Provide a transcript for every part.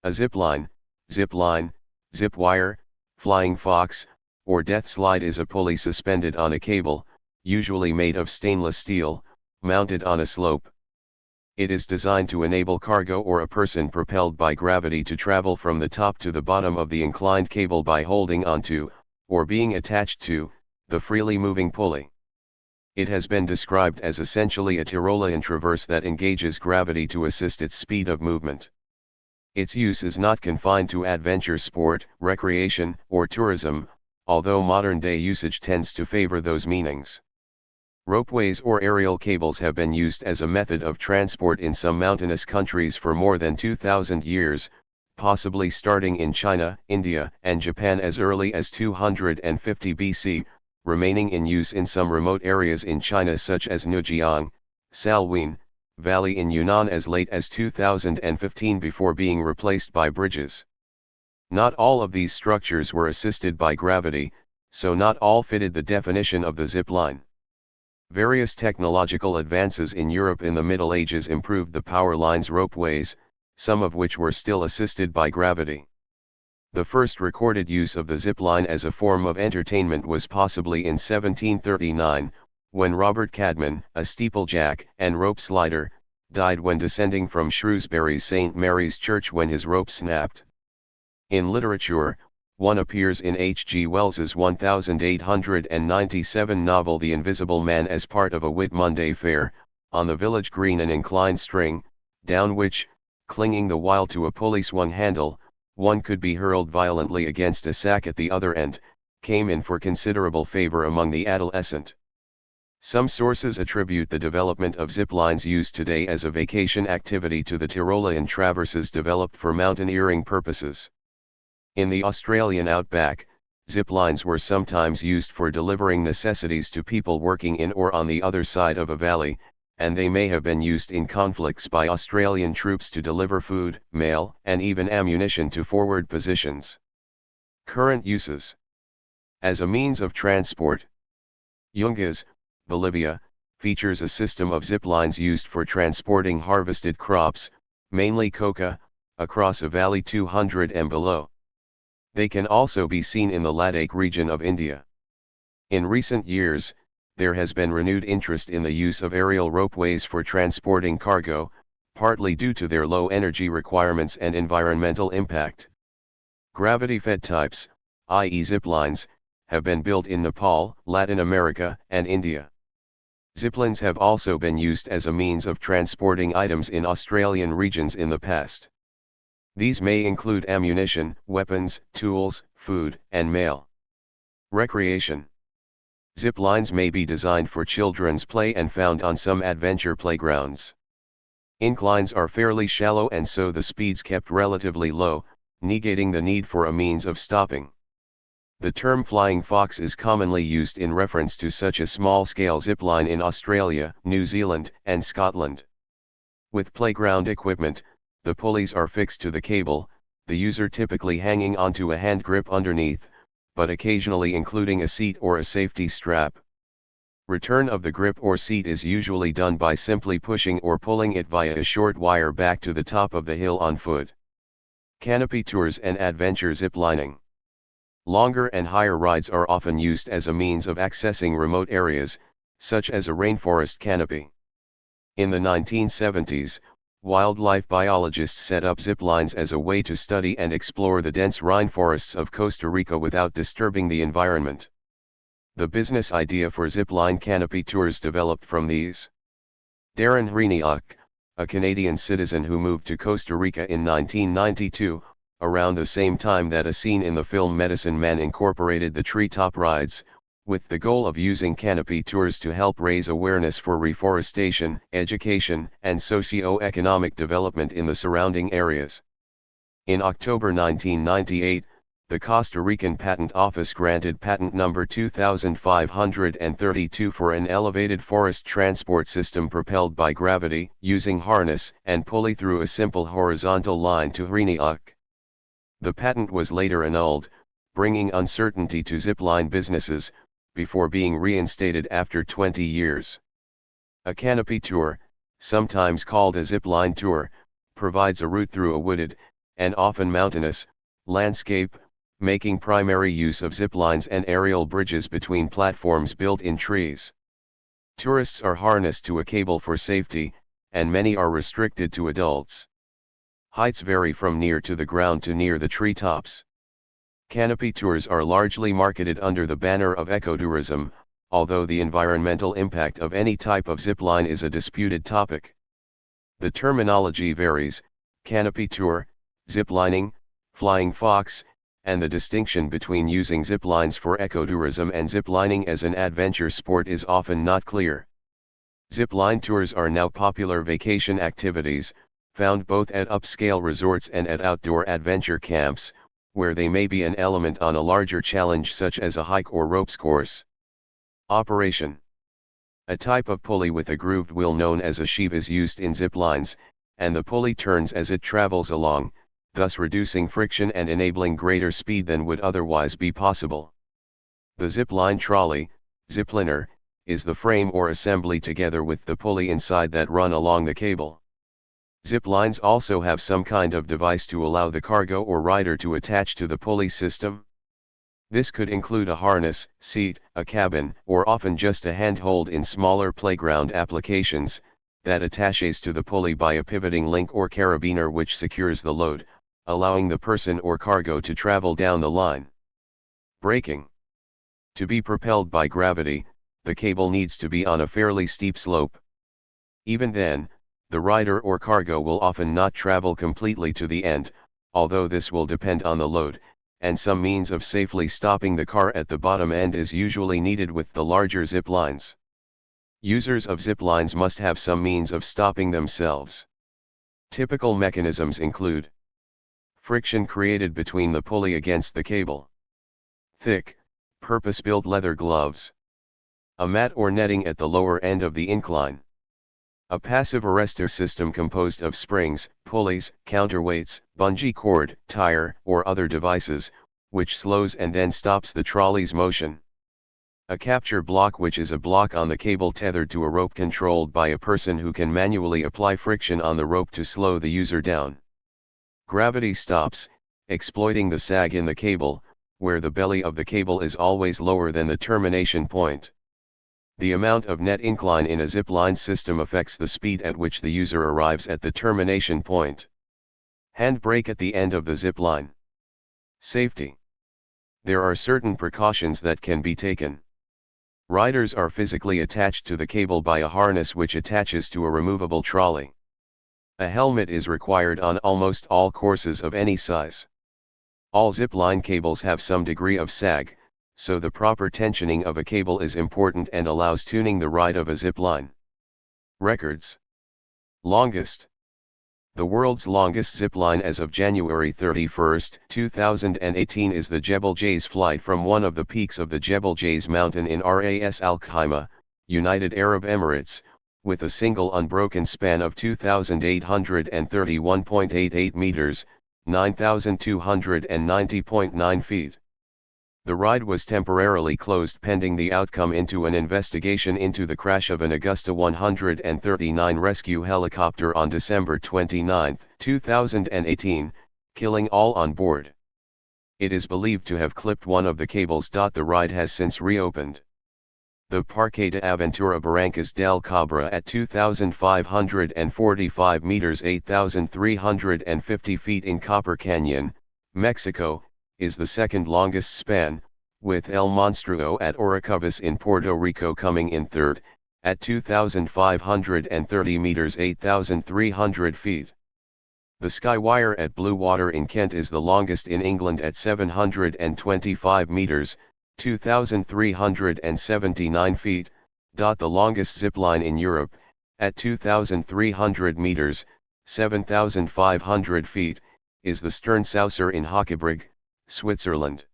A zipline, zip wire, flying fox, or death slide is a pulley suspended on a cable, usually made of stainless steel, mounted on a slope. It is designed to enable cargo or a person propelled by gravity to travel from the top to the bottom of the inclined cable by holding onto, or being attached to, the freely moving pulley. It has been described as essentially a Tyrolean traverse that engages gravity to assist its speed of movement. Its use is not confined to adventure sport, recreation, or tourism, although modern-day usage tends to favor those meanings. Ropeways or aerial cables have been used as a method of transport in some mountainous countries for more than 2,000 years, possibly starting in China, India, and Japan as early as 250 BC, remaining in use in some remote areas in China such as Zhejiang, Salween Valley in Yunnan as late as 2015 before being replaced by bridges. Not all of these structures were assisted by gravity, so not all fitted the definition of the zip line. Various technological advances in Europe in the Middle Ages improved the power lines ropeways, some of which were still assisted by gravity. The first recorded use of the zip line as a form of entertainment was possibly in 1739, when Robert Cadman, a steeplejack and rope slider, died when descending from Shrewsbury's St. Mary's Church when his rope snapped. In literature, one appears in H. G. Wells's 1897 novel The Invisible Man as part of a Whitmunday fair, on the village green an inclined string, down which, clinging the while to a pulley swung handle, one could be hurled violently against a sack at the other end, came in for considerable favor among the adolescent. Some sources attribute the development of ziplines used today as a vacation activity to the Tyrolean traverses developed for mountaineering purposes. In the Australian outback, ziplines were sometimes used for delivering necessities to people working in or on the other side of a valley, and they may have been used in conflicts by Australian troops to deliver food, mail, and even ammunition to forward positions. Current uses. As a means of transport, Yungas, Bolivia, features a system of ziplines used for transporting harvested crops, mainly coca, across a valley 200 m below. They can also be seen in the Ladakh region of India. In recent years, there has been renewed interest in the use of aerial ropeways for transporting cargo, partly due to their low energy requirements and environmental impact. Gravity-fed types, i.e. ziplines, have been built in Nepal, Latin America, and India. Ziplines have also been used as a means of transporting items in Australian regions in the past. These may include ammunition, weapons, tools, food, and mail. Recreation. Ziplines may be designed for children's play and found on some adventure playgrounds. Inclines are fairly shallow and so the speeds kept relatively low, negating the need for a means of stopping. The term flying fox is commonly used in reference to such a small-scale zipline in Australia, New Zealand, and Scotland. With playground equipment, the pulleys are fixed to the cable, the user typically hanging onto a hand grip underneath, but occasionally including a seat or a safety strap. Return of the grip or seat is usually done by simply pushing or pulling it via a short wire back to the top of the hill on foot. Canopy tours and adventure ziplining. Longer and higher rides are often used as a means of accessing remote areas, such as a rainforest canopy. In the 1970s, wildlife biologists set up ziplines as a way to study and explore the dense rainforests of Costa Rica without disturbing the environment. The business idea for zipline canopy tours developed from these. Darren Hriniuk, a Canadian citizen who moved to Costa Rica in 1992, around the same time that a scene in the film Medicine Man incorporated the treetop rides, with the goal of using canopy tours to help raise awareness for reforestation, education, and socio-economic development in the surrounding areas. In October 1998, the Costa Rican Patent Office granted patent number 2532 for an elevated forest transport system propelled by gravity, using harness and pulley through a simple horizontal line to Hriniuk. The patent was later annulled, bringing uncertainty to zipline businesses, before being reinstated after 20 years. A canopy tour, sometimes called a zipline tour, provides a route through a wooded, and often mountainous, landscape, making primary use of zip lines and aerial bridges between platforms built in trees. Tourists are harnessed to a cable for safety, and many are restricted to adults. Heights vary from near to the ground to near the treetops. Canopy tours are largely marketed under the banner of ecotourism, although the environmental impact of any type of zipline is a disputed topic. The terminology varies: canopy tour, ziplining, flying fox, and the distinction between using ziplines for ecotourism and ziplining as an adventure sport is often not clear. Zipline tours are now popular vacation activities, found both at upscale resorts and at outdoor adventure camps, where they may be an element on a larger challenge such as a hike or ropes course. Operation: a type of pulley with a grooved wheel known as a sheave is used in ziplines, and the pulley turns as it travels along, thus reducing friction and enabling greater speed than would otherwise be possible. The zipline trolley, zipliner, is the frame or assembly together with the pulley inside that run along the cable. Ziplines also have some kind of device to allow the cargo or rider to attach to the pulley system. This could include a harness, seat, a cabin, or often just a handhold in smaller playground applications, that attaches to the pulley by a pivoting link or carabiner which secures the load, allowing the person or cargo to travel down the line. Braking: to be propelled by gravity, the cable needs to be on a fairly steep slope. Even then, the rider or cargo will often not travel completely to the end, although this will depend on the load, and some means of safely stopping the car at the bottom end is usually needed with the larger zip lines. Users of zip lines must have some means of stopping themselves. Typical mechanisms include: friction created between the pulley against the cable, thick, purpose-built leather gloves, a mat or netting at the lower end of the incline, a passive arrestor system composed of springs, pulleys, counterweights, bungee cord, tire, or other devices, which slows and then stops the trolley's motion. A capture block, which is a block on the cable tethered to a rope controlled by a person who can manually apply friction on the rope to slow the user down. Gravity stops, exploiting the sag in the cable, where the belly of the cable is always lower than the termination point. The amount of net incline in a zipline system affects the speed at which the user arrives at the termination point. Handbrake at the end of the zipline. Safety: there are certain precautions that can be taken. Riders are physically attached to the cable by a harness which attaches to a removable trolley. A helmet is required on almost all courses of any size. All zipline cables have some degree of sag, so the proper tensioning of a cable is important and allows tuning the ride of a zipline. Records: longest. The world's longest zipline as of January 31, 2018 is the Jebel Jais flight from one of the peaks of the Jebel Jais mountain in Ras Al Khaimah, United Arab Emirates, with a single unbroken span of 2,831.88 meters, 9,290.9 feet. The ride was temporarily closed pending the outcome into an investigation into the crash of an Augusta 139 rescue helicopter on December 29, 2018, killing all on board. It is believed to have clipped one of the cables. The ride has since reopened. The Parque de Aventura Barrancas del Cabra at 2,545 meters 8,350 feet in Copper Canyon, Mexico, is the second longest span, with El Monstruo at Orocovas in Puerto Rico coming in third, at 2,530 meters 8,300 feet. The Skywire at Blue Water in Kent is the longest in England at 725 meters, 2,379 feet. The longest zipline in Europe, at 2,300 meters, 7,500 feet, is the Sternsauser in Hockebrug, Switzerland.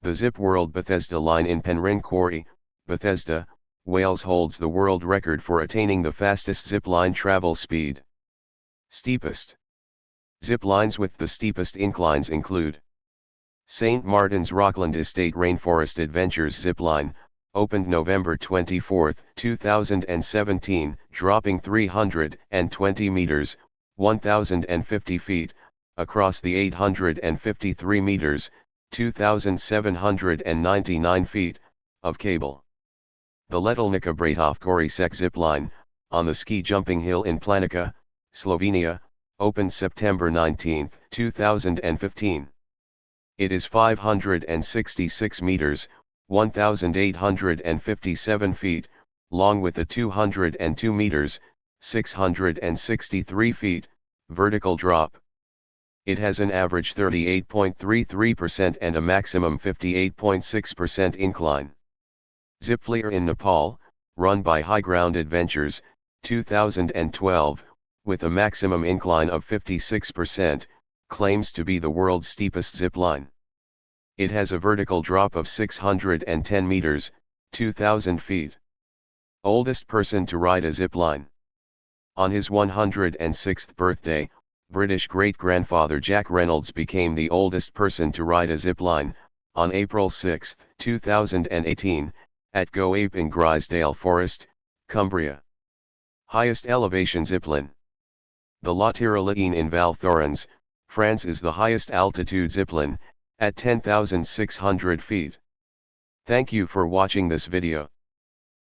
The Zip World Bethesda line in Penrhyn Quarry, Bethesda, Wales holds the world record for attaining the fastest zipline travel speed. Steepest. Ziplines with the steepest inclines include: St. Martin's Rockland Estate Rainforest Adventures Zipline, opened November 24, 2017, dropping 320 meters, 1,050 feet, across the 853 meters, 2,799 feet, of cable. The Letelnica Bratov Gorisek zipline, on the ski jumping hill in Planica, Slovenia, opened September 19, 2015. It is 566 meters, 1,857 feet, long with a 202 meters, 663 feet, vertical drop. It has an average 38.33% and a maximum 58.6% incline. Zipflyer in Nepal, run by High Ground Adventures, 2012, with a maximum incline of 56%, claims to be the world's steepest zipline. It has a vertical drop of 610 meters, 2,000 feet. Oldest person to ride a zipline. On his 106th birthday, British great-grandfather Jack Reynolds became the oldest person to ride a zipline, on April 6, 2018, at Go Ape in Grisdale Forest, Cumbria. Highest elevation zipline. The La Tyrolean in Val Thorens, France is the highest altitude zipline, at 10,600 feet. Thank you for watching this video.